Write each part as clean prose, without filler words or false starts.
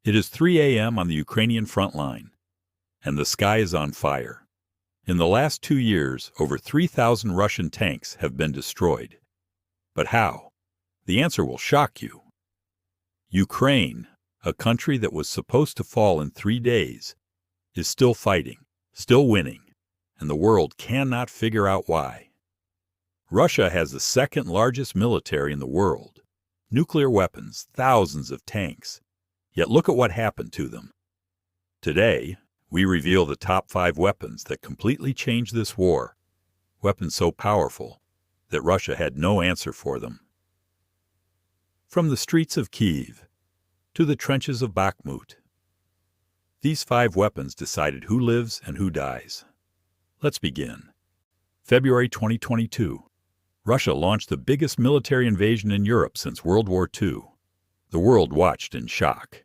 It is 3 a.m. on the Ukrainian front line, and the sky is on fire. In the last 2 years, over 3,000 Russian tanks have been destroyed. But how? The answer will shock you. Ukraine, a country that was supposed to fall in 3 days, is still fighting, still winning, and the world cannot figure out why. Russia has the second largest military in the world. Nuclear weapons, thousands of tanks. Yet look at what happened to them. Today, we reveal the top 5 weapons that completely changed this war. Weapons so powerful that Russia had no answer for them. From the streets of Kyiv to the trenches of Bakhmut, these 5 weapons decided who lives and who dies. Let's begin. February 2022. Russia launched the biggest military invasion in Europe since World War II. The world watched in shock.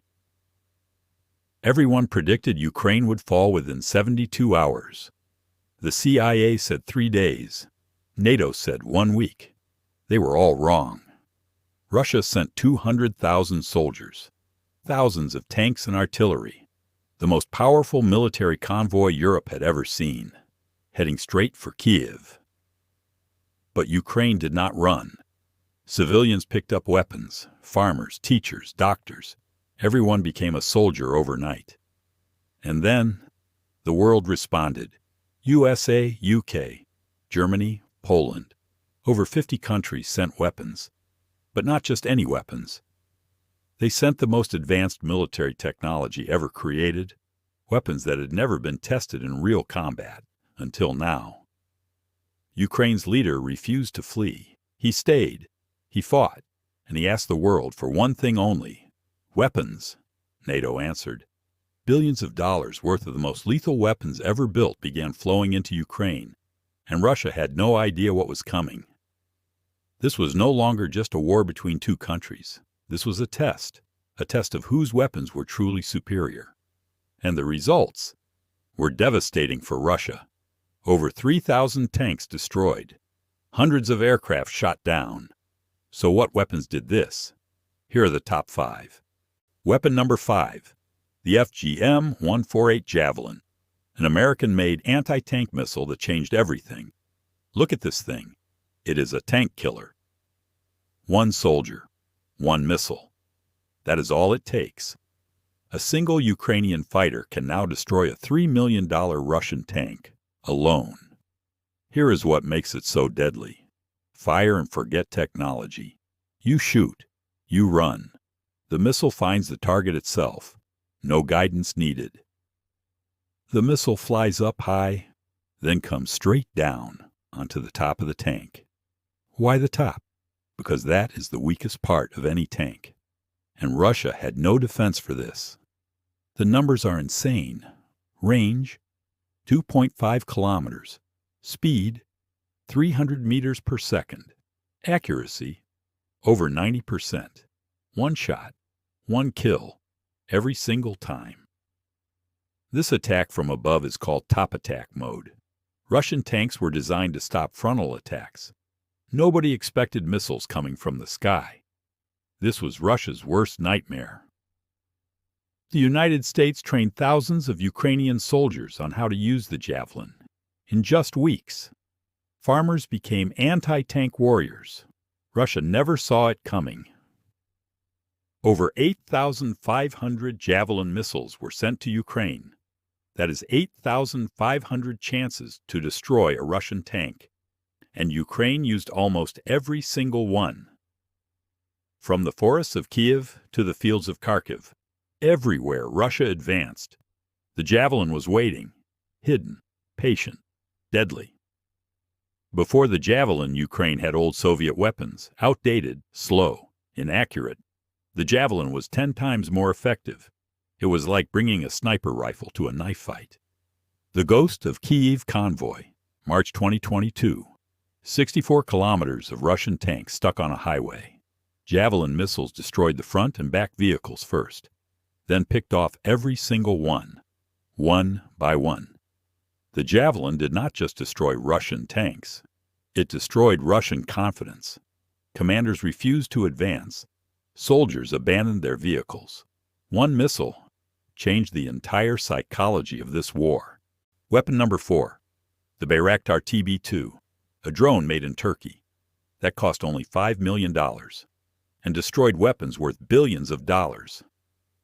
Everyone predicted Ukraine would fall within 72 hours. The CIA said 3 days. NATO said 1 week. They were all wrong. Russia sent 200,000 soldiers, thousands of tanks and artillery, the most powerful military convoy Europe had ever seen, heading straight for Kyiv. But Ukraine did not run. Civilians picked up weapons, farmers, teachers, doctors. Everyone became a soldier overnight. And then, the world responded. USA, UK, Germany, Poland. Over 50 countries sent weapons. But not just any weapons. They sent the most advanced military technology ever created, weapons that had never been tested in real combat until now. Ukraine's leader refused to flee. He stayed. He fought, and he asked the world for one thing only: weapons. NATO answered. Billions of dollars worth of the most lethal weapons ever built began flowing into Ukraine, and Russia had no idea what was coming. This was no longer just a war between 2 countries. This was a test of whose weapons were truly superior. And the results were devastating for Russia. Over 3,000 tanks destroyed, hundreds of aircraft shot down. So what weapons did this? Here are the top 5. Weapon number 5, the FGM-148 Javelin, an American-made anti-tank missile that changed everything. Look at this thing. It is a tank killer. 1 soldier, 1 missile. That is all it takes. A single Ukrainian fighter can now destroy a $3 million Russian tank alone. Here is what makes it so deadly. Fire and forget technology. You shoot. You run. The missile finds the target itself. No guidance needed. The missile flies up high, then comes straight down onto the top of the tank. Why the top? Because that is the weakest part of any tank. And Russia had no defense for this. The numbers are insane. Range, 2.5 kilometers. Speed, 300 meters per second. Accuracy, over 90%. 1 shot, 1 kill, every single time. This attack from above is called top attack mode. Russian tanks were designed to stop frontal attacks. Nobody expected missiles coming from the sky. This was Russia's worst nightmare. The United States trained thousands of Ukrainian soldiers on how to use the Javelin. In just weeks, farmers became anti-tank warriors. Russia never saw it coming. Over 8,500 Javelin missiles were sent to Ukraine. That is 8,500 chances to destroy a Russian tank. And Ukraine used almost every single one. From the forests of Kyiv to the fields of Kharkiv, everywhere Russia advanced. The Javelin was waiting, hidden, patient, deadly. Before the Javelin, Ukraine had old Soviet weapons, outdated, slow, inaccurate. The Javelin was 10 times more effective. It was like bringing a sniper rifle to a knife fight. The Ghost of Kyiv Convoy, March 2022. 64 kilometers of Russian tanks stuck on a highway. Javelin missiles destroyed the front and back vehicles first, then picked off every single one by one. The Javelin did not just destroy Russian tanks. It destroyed Russian confidence. Commanders refused to advance. Soldiers abandoned their vehicles. One missile changed the entire psychology of this war. Weapon number 4. The Bayraktar TB2, a drone made in Turkey. That cost only $5 million and destroyed weapons worth billions of dollars.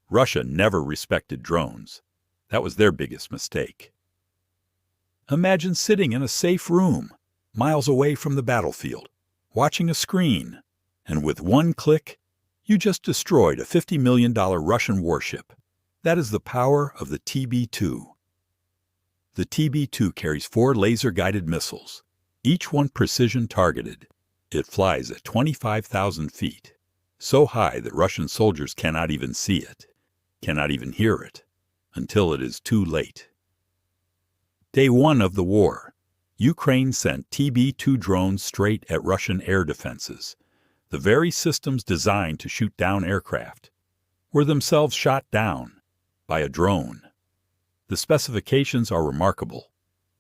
Russia never respected drones. That was their biggest mistake. Imagine sitting in a safe room, miles away from the battlefield, watching a screen, and with one click, you just destroyed a $50 million Russian warship. That is the power of the TB2. The TB2 carries 4 laser-guided missiles, each one precision-targeted. It flies at 25,000 feet, so high that Russian soldiers cannot even see it, cannot even hear it, until it is too late. Day 1 of the war, Ukraine sent TB2 drones straight at Russian air defenses. The very systems designed to shoot down aircraft were themselves shot down by a drone. The specifications are remarkable.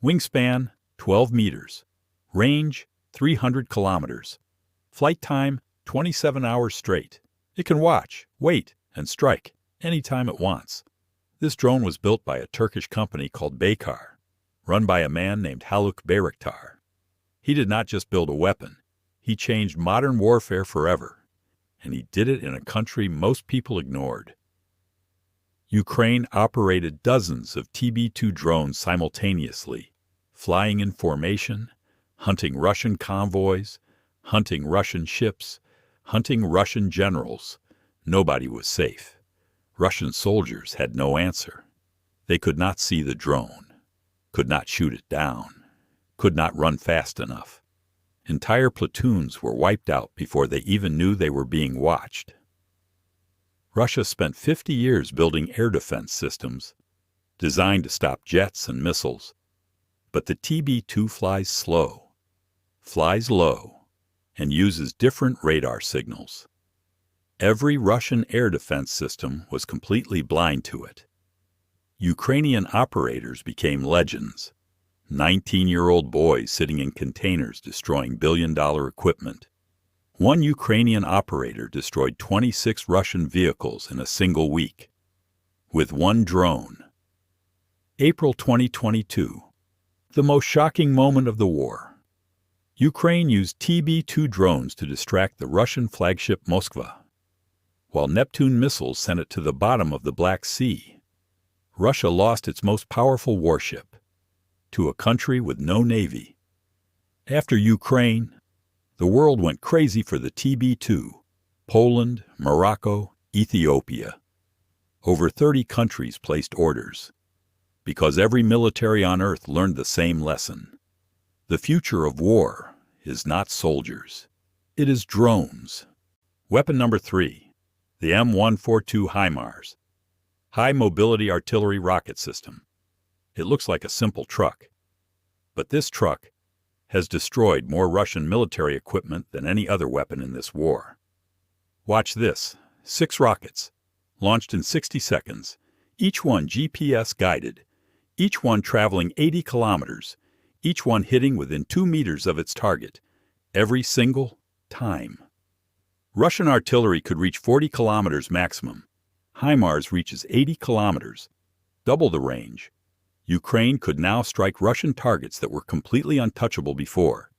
Wingspan, 12 meters. Range, 300 kilometers. Flight time, 27 hours straight. It can watch, wait, and strike anytime it wants. This drone was built by a Turkish company called Bayraktar, run by a man named Bayraktar. He did not just build a weapon. He changed modern warfare forever, and he did it in a country most people ignored. Ukraine operated dozens of TB2 drones simultaneously, flying in formation, hunting Russian convoys, hunting Russian ships, hunting Russian generals. Nobody was safe. Russian soldiers had no answer. They could not see the drone, could not shoot it down, could not run fast enough. Entire platoons were wiped out before they even knew they were being watched. Russia spent 50 years building air defense systems designed to stop jets and missiles. But the TB2 flies slow, flies low, and uses different radar signals. Every Russian air defense system was completely blind to it. Ukrainian operators became legends. 19-year-old boys sitting in containers destroying billion-dollar equipment. One Ukrainian operator destroyed 26 Russian vehicles in a single week with one drone. April 2022, the most shocking moment of the war. Ukraine used TB2 drones to distract the Russian flagship Moskva, while Neptune missiles sent it to the bottom of the Black Sea. Russia lost its most powerful warship to a country with no navy. After Ukraine, the world went crazy for the TB2. Poland, Morocco, Ethiopia. Over 30 countries placed orders, because every military on Earth learned the same lesson. The future of war is not soldiers. It is drones. Weapon number 3, the M142 HIMARS, High Mobility Artillery Rocket System. It looks like a simple truck, but this truck has destroyed more Russian military equipment than any other weapon in this war. Watch this. 6 rockets, launched in 60 seconds, each one GPS guided, each one traveling 80 kilometers, each one hitting within 2 meters of its target, every single time. Russian artillery could reach 40 kilometers maximum. HIMARS reaches 80 kilometers, double the range. Ukraine could now strike Russian targets that were completely untouchable before.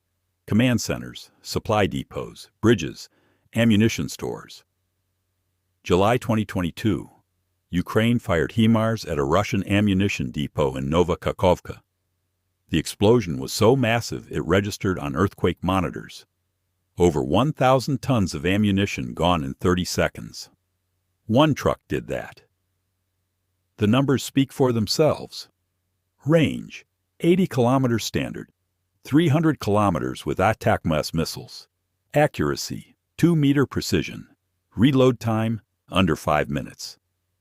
Command centers, supply depots, bridges, ammunition stores. July 2022, Ukraine fired HIMARS at a Russian ammunition depot in Nova Kakhovka. The explosion was so massive it registered on earthquake monitors. Over 1,000 tons of ammunition gone in 30 seconds. One truck did that. The numbers speak for themselves. Range, 80 kilometers standard, 300 kilometers with ATACMS missiles. Accuracy, 2-meter precision. Reload time, under 5 minutes.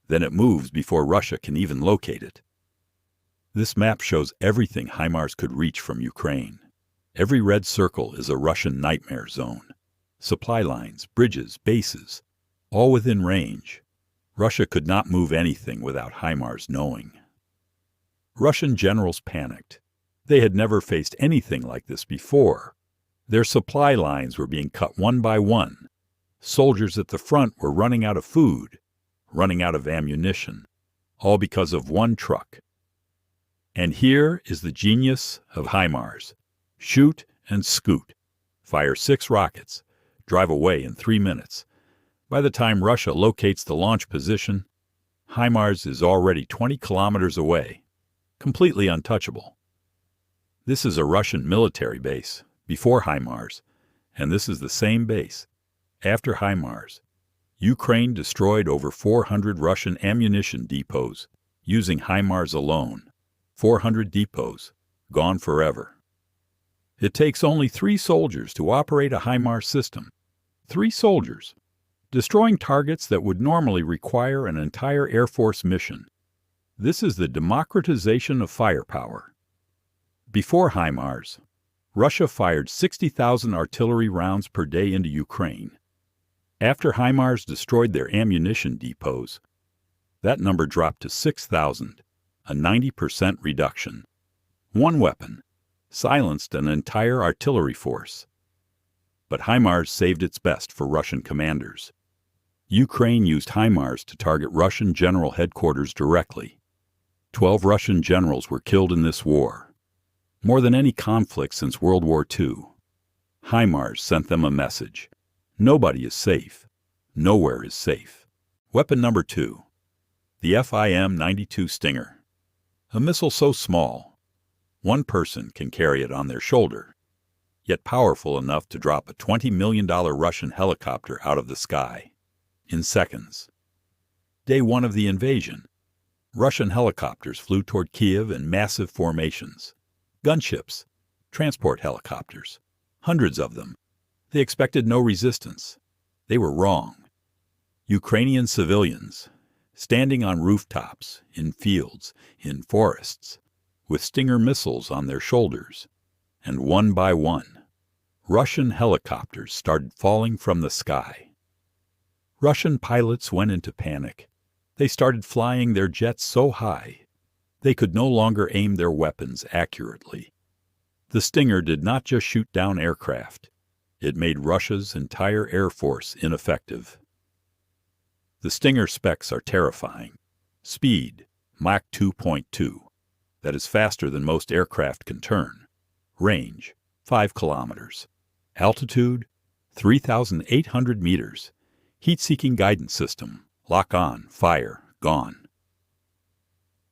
Then it moves before Russia can even locate it. This map shows everything HIMARS could reach from Ukraine. Every red circle is a Russian nightmare zone. Supply lines, bridges, bases, all within range. Russia could not move anything without HIMARS knowing. Russian generals panicked. They had never faced anything like this before. Their supply lines were being cut one by one. Soldiers at the front were running out of food. running out of ammunition, all because of one truck. And here is the genius of HIMARS. Shoot and scoot. Fire 6 rockets. Drive away in 3 minutes. By the time Russia locates the launch position, HIMARS is already 20 kilometers away, completely untouchable. This is a Russian military base before HIMARS, and this is the same base after HIMARS. Ukraine destroyed over 400 Russian ammunition depots using HIMARS alone. 400 depots, gone forever. It takes only 3 soldiers to operate a HIMARS system. 3 soldiers, destroying targets that would normally require an entire Air Force mission. This is the democratization of firepower. Before HIMARS, Russia fired 60,000 artillery rounds per day into Ukraine. After HIMARS destroyed their ammunition depots, that number dropped to 6,000. A 90% reduction. One weapon silenced an entire artillery force. But HIMARS saved its best for Russian commanders. Ukraine used HIMARS to target Russian general headquarters directly. 12 Russian generals were killed in this war. More than any conflict since World War II. HIMARS sent them a message. Nobody is safe. Nowhere is safe. Weapon number 2. The FIM-92 Stinger. A missile so small, one person can carry it on their shoulder, yet powerful enough to drop a $20 million Russian helicopter out of the sky in seconds. Day 1 of the invasion, Russian helicopters flew toward Kiev in massive formations. Gunships, transport helicopters, hundreds of them. They expected no resistance. They were wrong. Ukrainian civilians, standing on rooftops, in fields, in forests, with Stinger missiles on their shoulders, and one by one, Russian helicopters started falling from the sky. Russian pilots went into panic. They started flying their jets so high, they could no longer aim their weapons accurately. The Stinger did not just shoot down aircraft. It made Russia's entire air force ineffective. The Stinger specs are terrifying. Speed, Mach 2.2. That is faster than most aircraft can turn. Range, 5 kilometers. Altitude, 3,800 meters. Heat-seeking guidance system, lock on, fire, gone.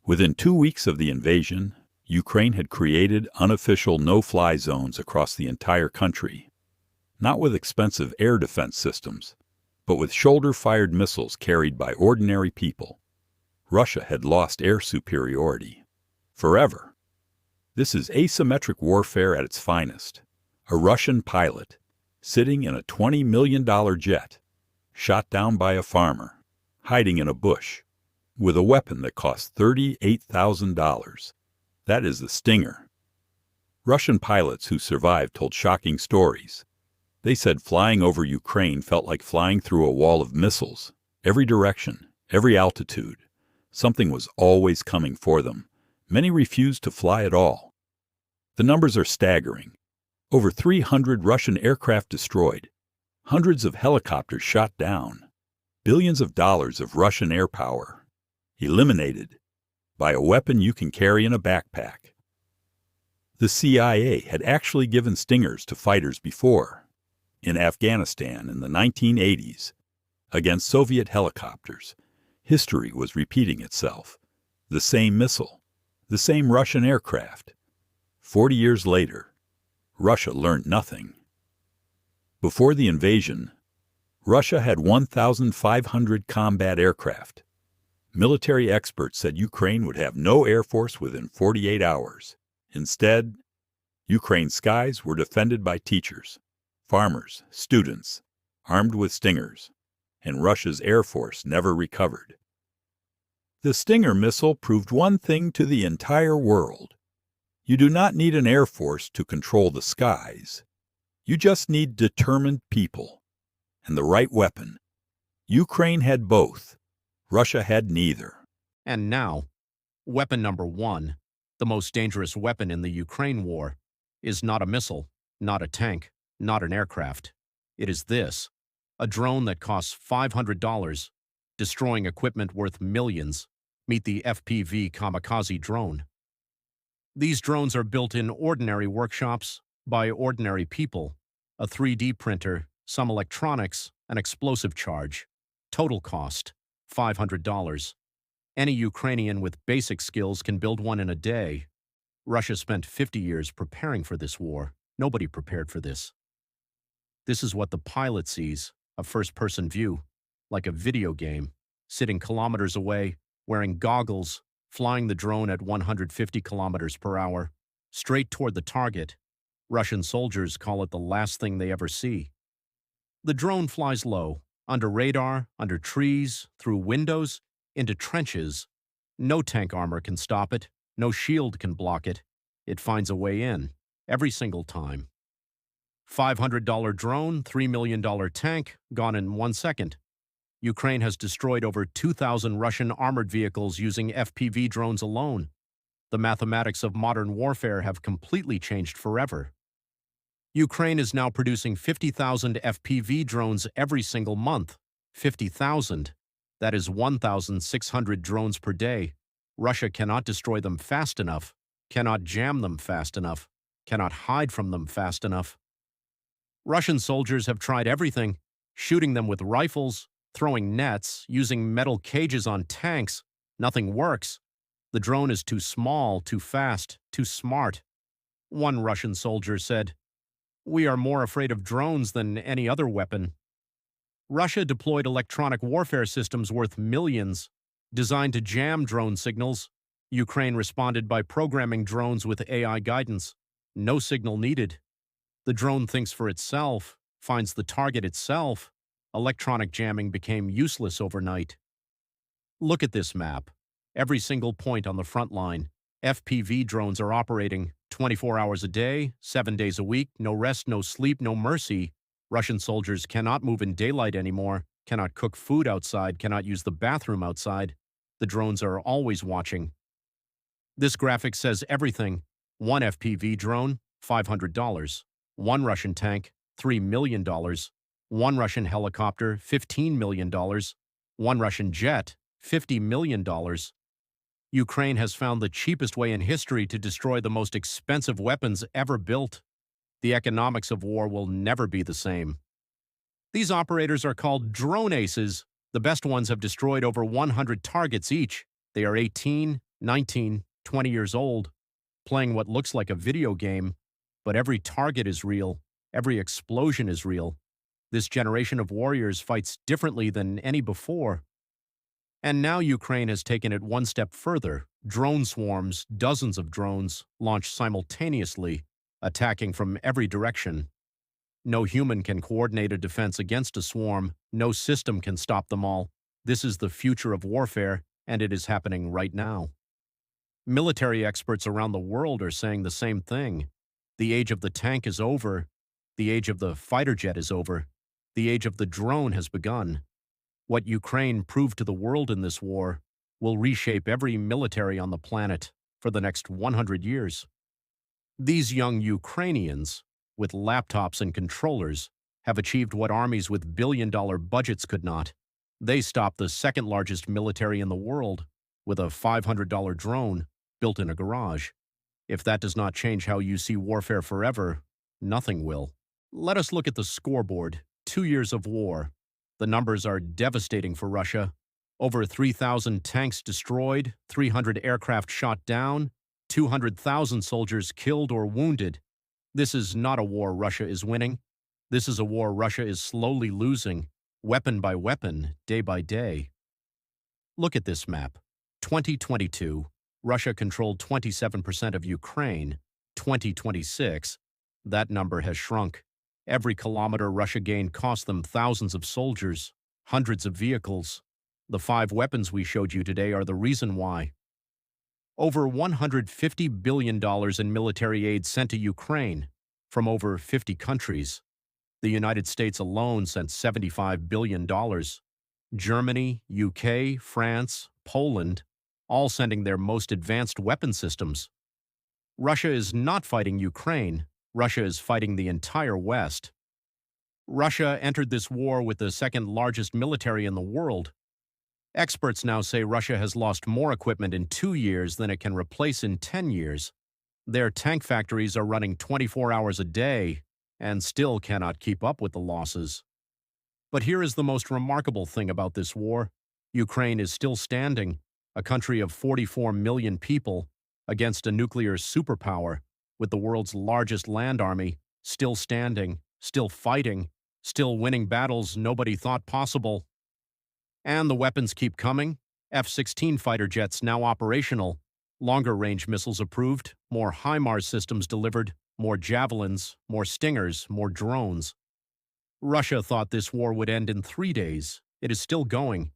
Within 2 weeks of the invasion, Ukraine had created unofficial no-fly zones across the entire country. Not with expensive air defense systems, but with shoulder-fired missiles carried by ordinary people. Russia had lost air superiority. Forever. This is asymmetric warfare at its finest. A Russian pilot, sitting in a $20 million jet, shot down by a farmer, hiding in a bush, with a weapon that cost $38,000. That is the Stinger. Russian pilots who survived told shocking stories. They said flying over Ukraine felt like flying through a wall of missiles. Every direction, every altitude. Something was always coming for them. Many refused to fly at all. The numbers are staggering. Over 300 Russian aircraft destroyed. Hundreds of helicopters shot down. Billions of dollars of Russian air power eliminated by a weapon you can carry in a backpack. The CIA had actually given Stingers to fighters before. In Afghanistan in the 1980s, against Soviet helicopters, history was repeating itself. The same missile, the same Russian aircraft. 40 years later, Russia learned nothing. Before the invasion, Russia had 1,500 combat aircraft. Military experts said Ukraine would have no air force within 48 hours. Instead, Ukraine's skies were defended by teachers, farmers, students, armed with Stingers, and Russia's air force never recovered. The Stinger missile proved one thing to the entire world. You do not need an air force to control the skies. You just need determined people and the right weapon. Ukraine had both. Russia had neither. And now, weapon number 1, the most dangerous weapon in the Ukraine war, is not a missile, not a tank, not an aircraft. It is this, a drone that costs $500 destroying equipment worth millions. Meet the FPV Kamikaze drone. These drones are built in ordinary workshops by ordinary people. A 3D printer, some electronics, an explosive charge. Total cost, $500. Any Ukrainian with basic skills can build one in a day. Russia spent 50 years preparing for this war. Nobody prepared for this. This is what the pilot sees, a first-person view, like a video game, sitting kilometers away, wearing goggles, flying the drone at 150 kilometers per hour, straight toward the target. Russian soldiers call it the last thing they ever see. The drone flies low, under radar, under trees, through windows, into trenches. No tank armor can stop it. No shield can block it. It finds a way in, every single time. $500 drone, $3 million tank, gone in 1 second. Ukraine has destroyed over 2,000 Russian armored vehicles using FPV drones alone. The mathematics of modern warfare have completely changed forever. Ukraine is now producing 50,000 FPV drones every single month. 50,000. That is 1,600 drones per day. Russia cannot destroy them fast enough, cannot jam them fast enough, cannot hide from them fast enough. Russian soldiers have tried everything, shooting them with rifles, throwing nets, using metal cages on tanks. Nothing works. The drone is too small, too fast, too smart. One Russian soldier said, "We are more afraid of drones than any other weapon." Russia deployed electronic warfare systems worth millions, designed to jam drone signals. Ukraine responded by programming drones with AI guidance. No signal needed. The drone thinks for itself, finds the target itself. Electronic jamming became useless overnight. Look at this map. Every single point on the front line. FPV drones are operating 24 hours a day, 7 days a week, no rest, no sleep, no mercy. Russian soldiers cannot move in daylight anymore, cannot cook food outside, cannot use the bathroom outside. The drones are always watching. This graphic says everything. One FPV drone, $500. One Russian tank, $3 million. One Russian helicopter, $15 million. One Russian jet, $50 million. Ukraine has found the cheapest way in history to destroy the most expensive weapons ever built. The economics of war will never be the same. These operators are called drone aces. The best ones have destroyed over 100 targets each. They are 18, 19, 20 years old, playing what looks like a video game, but every target is real, every explosion is real. This generation of warriors fights differently than any before. And now Ukraine has taken it one step further. Drone swarms, dozens of drones, launched simultaneously, attacking from every direction. No human can coordinate a defense against a swarm. No system can stop them all. This is the future of warfare, and it is happening right now. Military experts around the world are saying the same thing. The age of the tank is over. The age of the fighter jet is over. The age of the drone has begun. What Ukraine proved to the world in this war will reshape every military on the planet for the next 100 years. These young Ukrainians, with laptops and controllers, have achieved what armies with billion-dollar budgets could not. They stopped the second-largest military in the world with a $500 drone built in a garage. If that does not change how you see warfare forever, nothing will. Let us look at the scoreboard. 2 years of war. The numbers are devastating for Russia. Over 3,000 tanks destroyed, 300 aircraft shot down, 200,000 soldiers killed or wounded. This is not a war Russia is winning. This is a war Russia is slowly losing, weapon by weapon, day by day. Look at this map. 2022, Russia controlled 27% of Ukraine. 2026, that number has shrunk. Every kilometer Russia gained cost them thousands of soldiers, hundreds of vehicles. The 5 weapons we showed you today are the reason why. Over $150 billion in military aid sent to Ukraine from over 50 countries. The United States alone sent $75 billion. Germany, UK, France, Poland, all sending their most advanced weapon systems. Russia is not fighting Ukraine. Russia is fighting the entire West. Russia entered this war with the second largest military in the world. Experts now say Russia has lost more equipment in 2 years than it can replace in 10 years. Their tank factories are running 24 hours a day and still cannot keep up with the losses. But here is the most remarkable thing about this war. Ukraine is still standing, a country of 44 million people, against a nuclear superpower, with the world's largest land army, still standing, still fighting, still winning battles nobody thought possible. And the weapons keep coming. F-16 fighter jets now operational, longer-range missiles approved, more HIMARS systems delivered, more Javelins, more Stingers, more drones. Russia thought this war would end in 3 days. It is still going,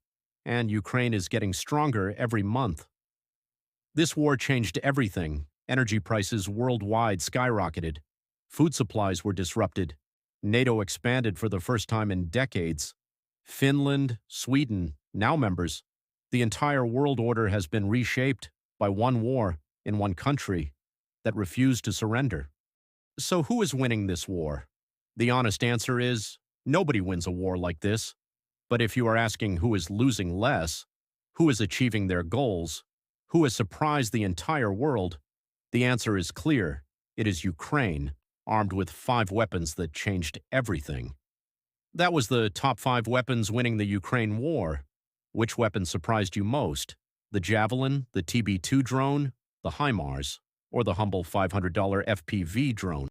and Ukraine is getting stronger every month. This war changed everything. Energy prices worldwide skyrocketed. Food supplies were disrupted. NATO expanded for the first time in decades. Finland, Sweden, now members. The entire world order has been reshaped by one war in one country that refused to surrender. So who is winning this war? The honest answer is, nobody wins a war like this. But if you are asking who is losing less, who is achieving their goals, who has surprised the entire world, the answer is clear. It is Ukraine, armed with 5 weapons that changed everything. That was the top 5 weapons winning the Ukraine war. Which weapon surprised you most? The Javelin, the TB2 drone, the HIMARS, or the humble $500 FPV drone?